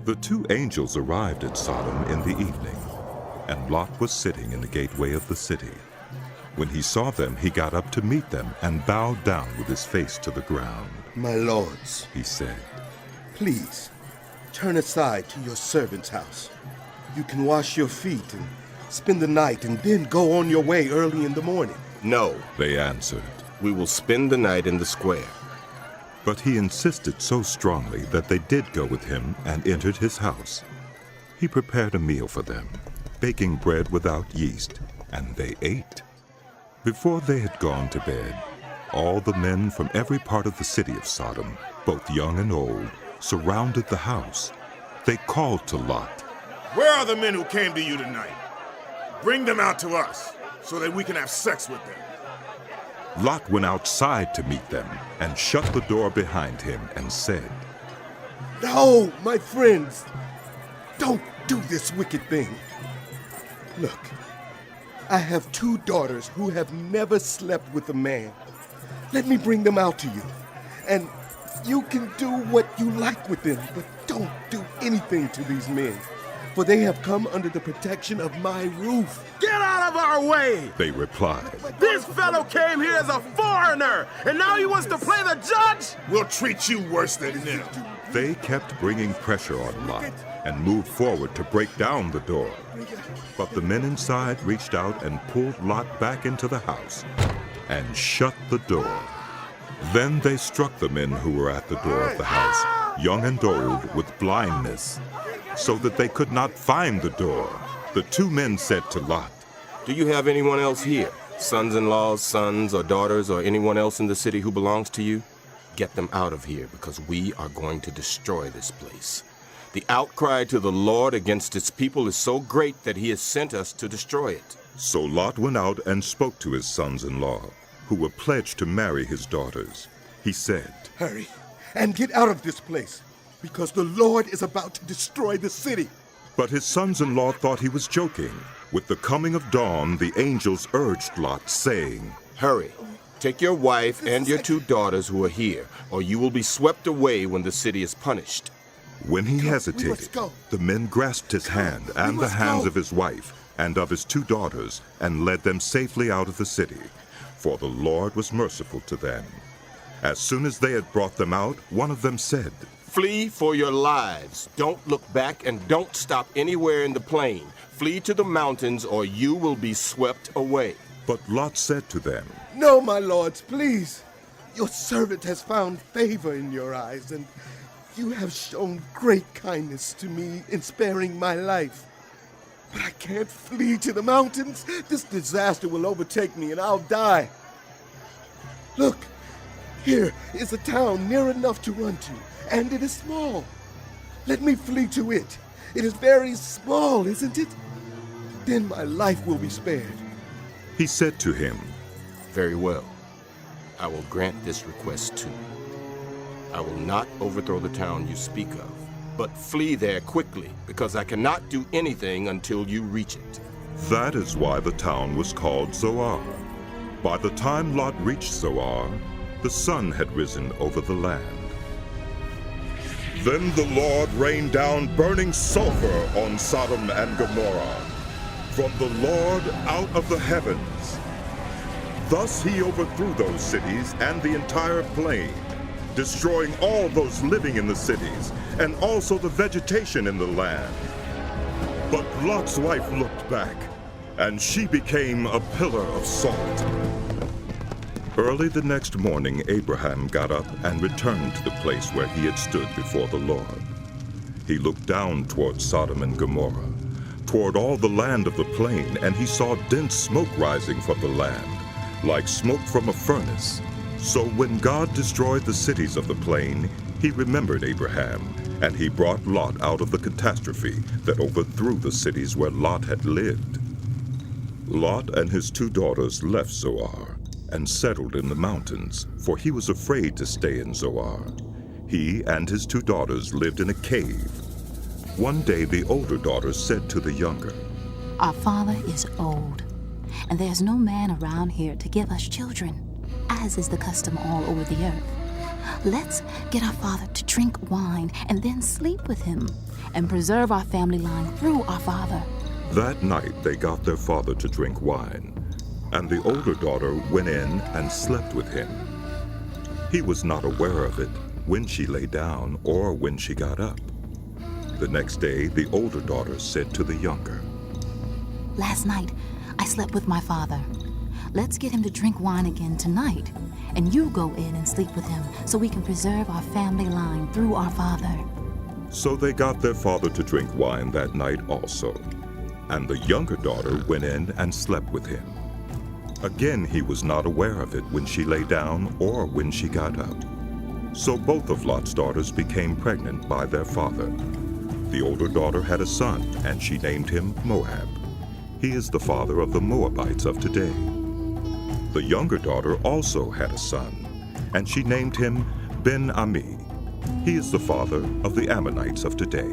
The two angels arrived at Sodom in the evening, and Lot was sitting in the gateway of the city. When he saw them, he got up to meet them and bowed down with his face to the ground. My lords, he said, please, turn aside to your servant's house. You can wash your feet and spend the night and then go on your way early in the morning. No, they answered. We will spend the night in the square. But he insisted so strongly that they did go with him and entered his house. He prepared a meal for them, baking bread without yeast, and they ate. Before they had gone to bed, all the men from every part of the city of Sodom, both young and old, surrounded the house. They called to Lot. Where are the men who came to you tonight? Bring them out to us so that we can have sex with them. Lot went outside to meet them and shut the door behind him and said, No, my friends, don't do this wicked thing. Look, I have 2 daughters who have never slept with a man. Let me bring them out to you, and you can do what you like with them, but don't do anything to these men, for they have come under the protection of my roof. Get out of our way, they replied. This fellow came here as a foreigner, and now he wants to play the judge? We'll treat you worse than them. They kept bringing pressure on Lot and moved forward to break down the door. But the men inside reached out and pulled Lot back into the house and shut the door. Then they struck the men who were at the door of the house, young and old, with blindness, so that they could not find the door. The 2 men said to Lot, Do you have anyone else here? Sons-in-laws, sons or daughters, or anyone else in the city who belongs to you? Get them out of here, because we are going to destroy this place. The outcry to the Lord against his people is so great that he has sent us to destroy it. So Lot went out and spoke to his sons-in-law, who were pledged to marry his daughters. He said, Hurry and get out of this place, because the Lord is about to destroy the city. But his sons-in-law thought he was joking. With the coming of dawn, the angels urged Lot, saying, Hurry, take your wife and your 2 daughters who are here, or you will be swept away when the city is punished. When he hesitated, the men grasped his hand and the hands of his wife and of his 2 daughters and led them safely out of the city, for the Lord was merciful to them. As soon as they had brought them out, one of them said, Flee for your lives. Don't look back and don't stop anywhere in the plain. Flee to the mountains or you will be swept away. But Lot said to them, No, my lords, please. Your servant has found favor in your eyes, and you have shown great kindness to me in sparing my life. But I can't flee to the mountains. This disaster will overtake me and I'll die. Look, here is a town near enough to run to, and it is small. Let me flee to it. It is very small, isn't it? Then my life will be spared. He said to him, Very well. I will grant this request too. I will not overthrow the town you speak of, but flee there quickly, because I cannot do anything until you reach it. That is why the town was called Zoar. By the time Lot reached Zoar, the sun had risen over the land. Then the Lord rained down burning sulfur on Sodom and Gomorrah, from the Lord out of the heavens. Thus he overthrew those cities and the entire plain, destroying all those living in the cities, and also the vegetation in the land. But Lot's wife looked back, and she became a pillar of salt. Early the next morning, Abraham got up and returned to the place where he had stood before the Lord. He looked down toward Sodom and Gomorrah, toward all the land of the plain, and he saw dense smoke rising from the land, like smoke from a furnace. So when God destroyed the cities of the plain, he remembered Abraham, and he brought Lot out of the catastrophe that overthrew the cities where Lot had lived. Lot and his 2 daughters left Zoar and settled in the mountains, for he was afraid to stay in Zoar. He and his 2 daughters lived in a cave. One day the older daughter said to the younger, Our father is old, and there's no man around here to give us children, as is the custom all over the earth. Let's get our father to drink wine and then sleep with him, and preserve our family line through our father. That night they got their father to drink wine, and the older daughter went in and slept with him. He was not aware of it when she lay down or when she got up. The next day the older daughter said to the younger, Last night, I slept with my father. Let's get him to drink wine again tonight, and you go in and sleep with him so we can preserve our family line through our father. So they got their father to drink wine that night also, and the younger daughter went in and slept with him. Again he was not aware of it when she lay down or when she got up. So both of Lot's daughters became pregnant by their father. The older daughter had a son, and she named him Moab. He is the father of the Moabites of today. The younger daughter also had a son, and she named him Ben-Ami. He is the father of the Ammonites of today.